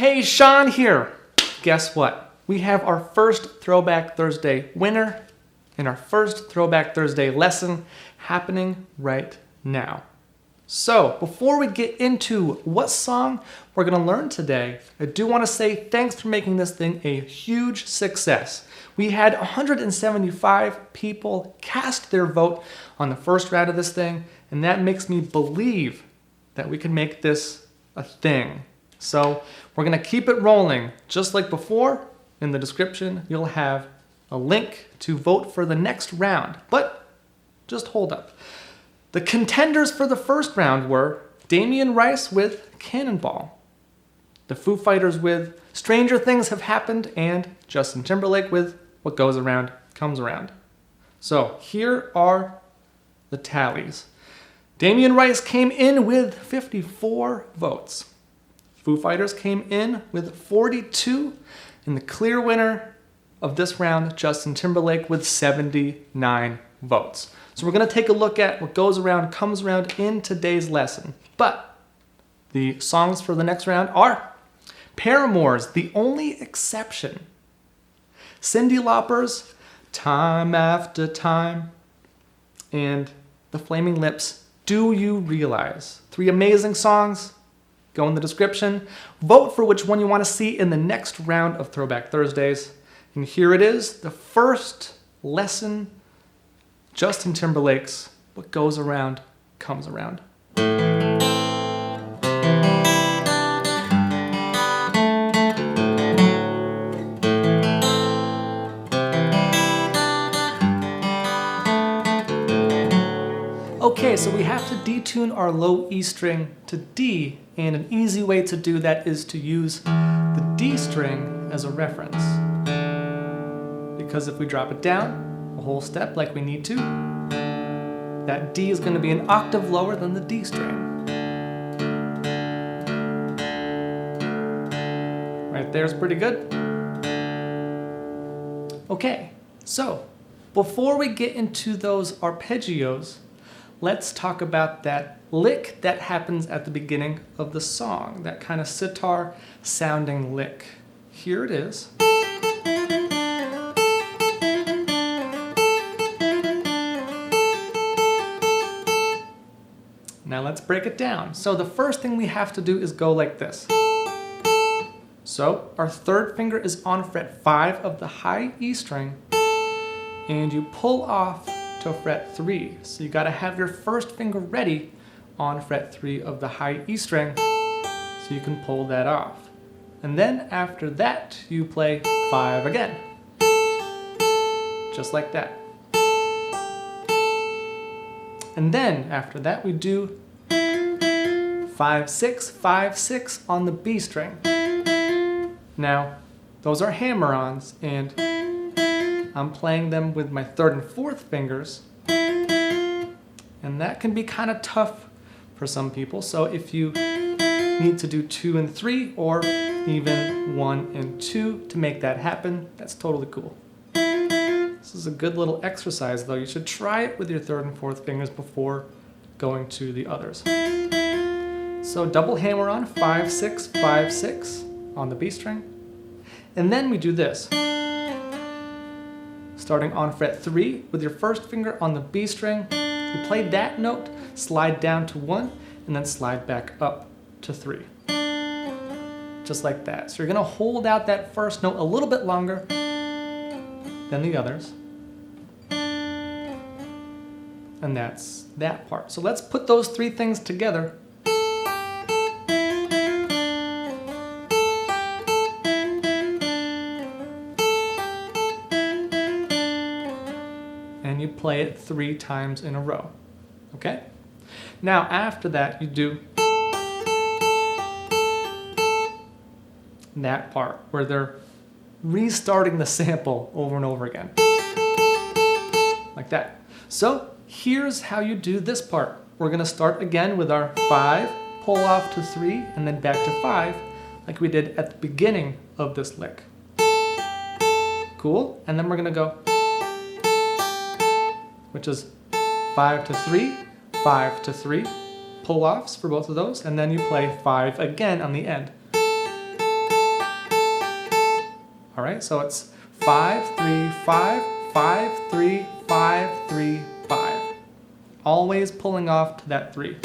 Hey, Shawn here. Guess what? We have our first Throwback Thursday winner and our first Throwback Thursday lesson happening right now. So, before we get into what song we're going to learn today, I do want to say thanks for making this thing a huge success. We had 175 people cast their vote on the first round of this thing, and that makes me believe that we can make this a thing. So, we're going to keep it rolling. Just like before, in the description, you'll have a link to vote for the next round. But just hold up. The contenders for the first round were Damien Rice with Cannonball, the Foo Fighters with Stranger Things Have Happened, and Justin Timberlake with What Goes Around Comes Around. So here are the tallies. Damien Rice came in with 54 votes. Foo Fighters came in with 42, and the clear winner of this round, Justin Timberlake, with 79 votes. So we're going to take a look at what goes around comes around in today's lesson. But the songs for the next round are Paramore's The Only Exception, Cyndi Lauper's Time After Time, and The Flaming Lips' Do You Realize? 3 amazing songs. Go in the description. Vote for which one you want to see in the next round of Throwback Thursdays. And here it is, the first lesson, Justin Timberlake's What Goes Around Comes Around. Okay, so we have to detune our low E string to D, and an easy way to do that is to use the D string as a reference. Because if we drop it down a whole step like we need to, that D is going to be an octave lower than the D string. Right there's pretty good. Okay, so before we get into those arpeggios, let's talk about that lick that happens at the beginning of the song, that kind of sitar sounding lick. Here it is. Now let's break it down. So the first thing we have to do is go like this. So our third finger is on fret 5 of the high E string, and you pull off to fret 3. So you got to have your first finger ready on fret 3 of the high E string so you can pull that off. And then after that, you play 5 again. Just like that. And then after that, we do 5, 6, 5, 6 on the B string. Now, those are hammer-ons, and I'm playing them with my third and fourth fingers, and that can be kind of tough for some people. So if you need to do 2 and 3, or even 1 and 2 to make that happen, that's totally cool. This is a good little exercise, though. You should try it with your third and fourth fingers before going to the others. So double hammer on 5, 6, 5, 6 on the B string. And then we do this. Starting on fret 3 with your first finger on the B string, you play that note, slide down to 1, and then slide back up to 3. Just like that. So you're going to hold out that first note a little bit longer than the others. And that's that part. So let's put those 3 things together. And you play it 3 times in a row. Okay? Now after that, you do that part where they're restarting the sample over and over again. Like that. So here's how you do this part. We're going to start again with our 5, pull off to 3, and then back to 5, like we did at the beginning of this lick. Cool? And then we're going to go, which is 5 to 3, 5 to 3, pull-offs for both of those, and then you play 5 again on the end. right? So it's 5, 3, 5, 5, 3, 5, 3, 5. Always pulling off to that 3.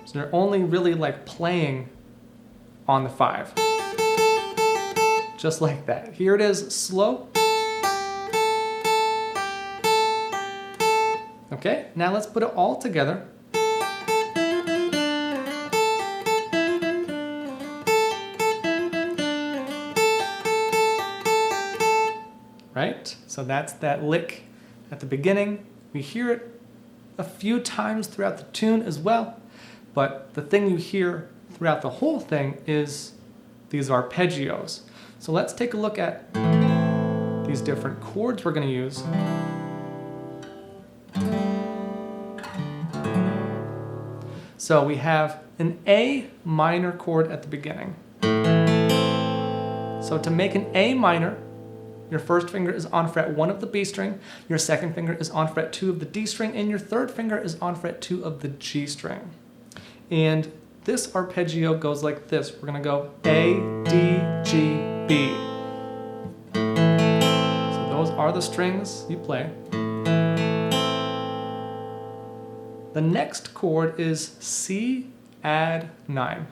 So you're only really like playing on the 5. Just like that. Here it is slow. Okay, now let's put it all together. Right? So that's that lick at the beginning. We hear it a few times throughout the tune as well, but the thing you hear throughout the whole thing is these arpeggios. So let's take a look at these different chords we're going to use. So we have an A minor chord at the beginning. So to make an A minor, your first finger is on fret 1 of the B string, your second finger is on fret 2 of the D string, and your third finger is on fret 2 of the G string. And this arpeggio goes like this. We're going to go A, D, G, B. So those are the strings you play. The next chord is C add 9.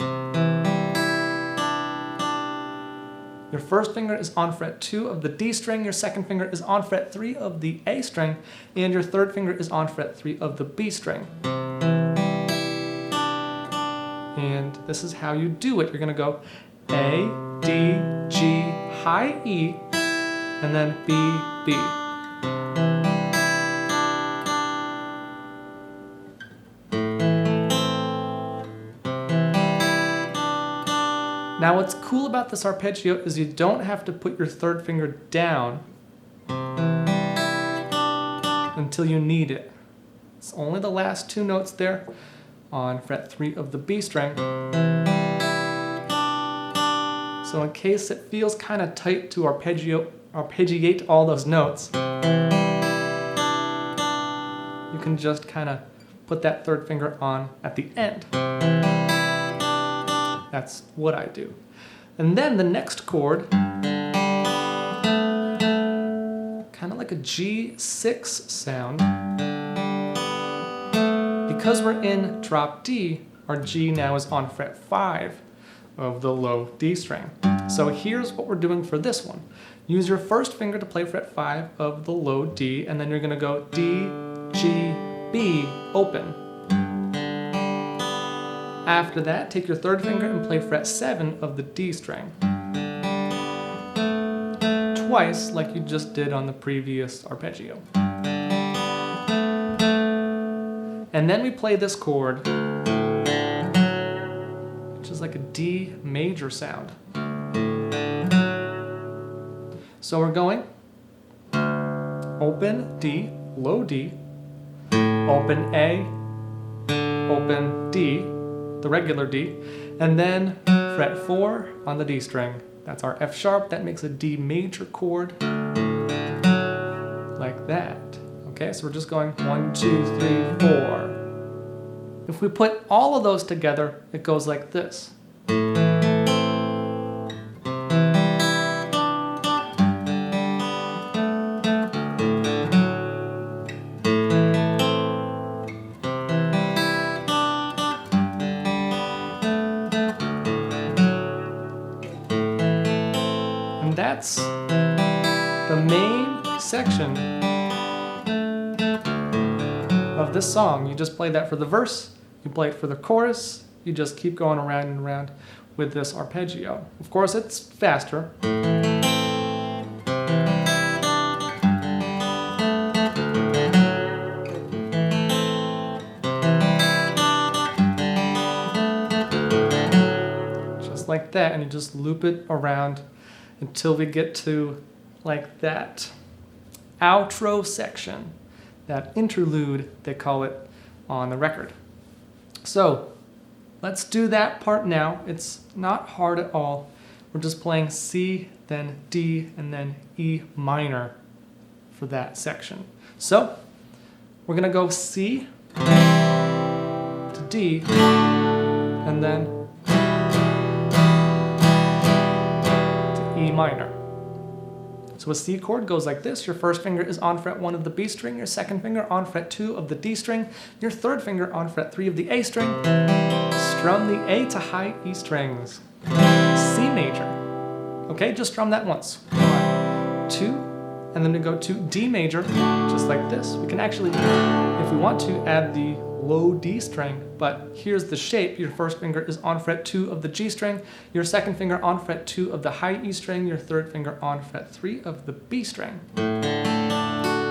Your first finger is on fret 2 of the D string, your second finger is on fret 3 of the A string, and your third finger is on fret 3 of the B string. And this is how you do it. You're going to go A, D, G, high E, and then B, B. Now what's cool about this arpeggio is you don't have to put your third finger down until you need it. It's only the last 2 notes there on fret 3 of the B string. So in case it feels kind of tight to arpeggiate all those notes, you can just kind of put that third finger on at the end. That's what I do. And then the next chord, kind of like a G6 sound. Because we're in drop D, our G now is on fret 5 of the low D string. So here's what we're doing for this one. Use your first finger to play fret 5 of the low D, and then you're going to go D, G, B, open. After that, take your third finger and play fret 7 of the D string. Twice, like you just did on the previous arpeggio. And then we play this chord, which is like a D major sound. So we're going open D, low D, open A, open D, the regular D, and then fret 4 on the D string. That's our F sharp. That makes a D major chord like that. Okay, so we're just going 1, 2, 3, 4. If we put all of those together, it goes like this. And that's the main section of this song. You just play that for the verse, you play it for the chorus, you just keep going around and around with this arpeggio. Of course, it's faster. Just like that, and you just loop it around until we get to like that outro section, that interlude, they call it on the record. So let's do that part now. It's not hard at all. We're just playing C, then D, and then E minor for that section. So we're going to go C to D, and then to E minor. So a C chord goes like this. Your first finger is on fret 1 of the B string, your second finger on fret 2 of the D string, your third finger on fret 3 of the A string. Strum the A to high E strings. C major. Okay, just strum that once. 1, 2, and then we go to D major, just like this. We can actually, if we want to, add the low D string, but here's the shape. Your first finger is on fret 2 of the G string, your second finger on fret 2 of the high E string, your third finger on fret 3 of the B string.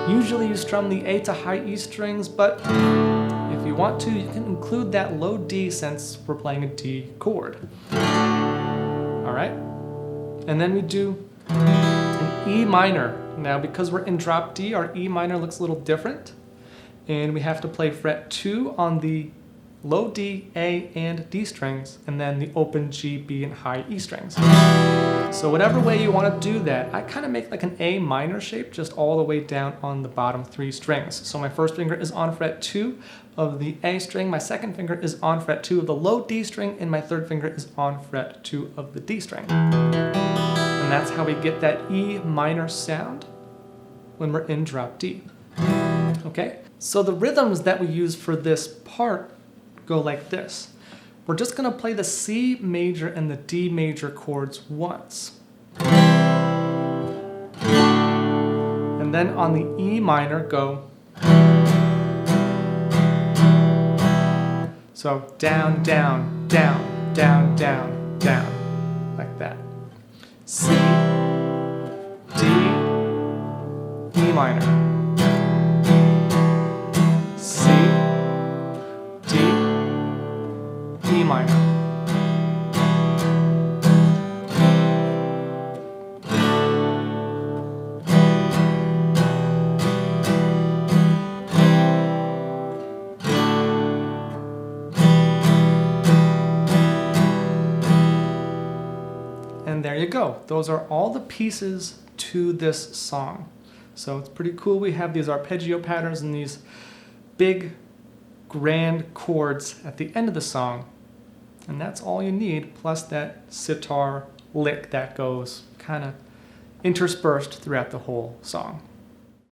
Usually you strum the A to high E strings, but if you want to, you can include that low D since we're playing a D chord. All right? And then we do an E minor. Now, because we're in drop D, our E minor looks a little different. And we have to play fret 2 on the low D, A, and D strings, and then the open G, B, and high E strings. So whatever way you want to do that, I kind of make like an A minor shape just all the way down on the bottom 3 strings. So my first finger is on fret 2 of the A string, my second finger is on fret 2 of the low D string, and my third finger is on fret 2 of the D string. And that's how we get that E minor sound when we're in drop D. Okay? So the rhythms that we use for this part go like this. We're just going to play the C major and the D major chords once. And then on the E minor go. So down, down, down, down, down, down, like that. C, D, E minor. C, D, E minor. And there you go. Those are all the pieces to this song. So it's pretty cool. We have these arpeggio patterns and these big, grand chords at the end of the song. And that's all you need, plus that sitar lick that goes kind of interspersed throughout the whole song.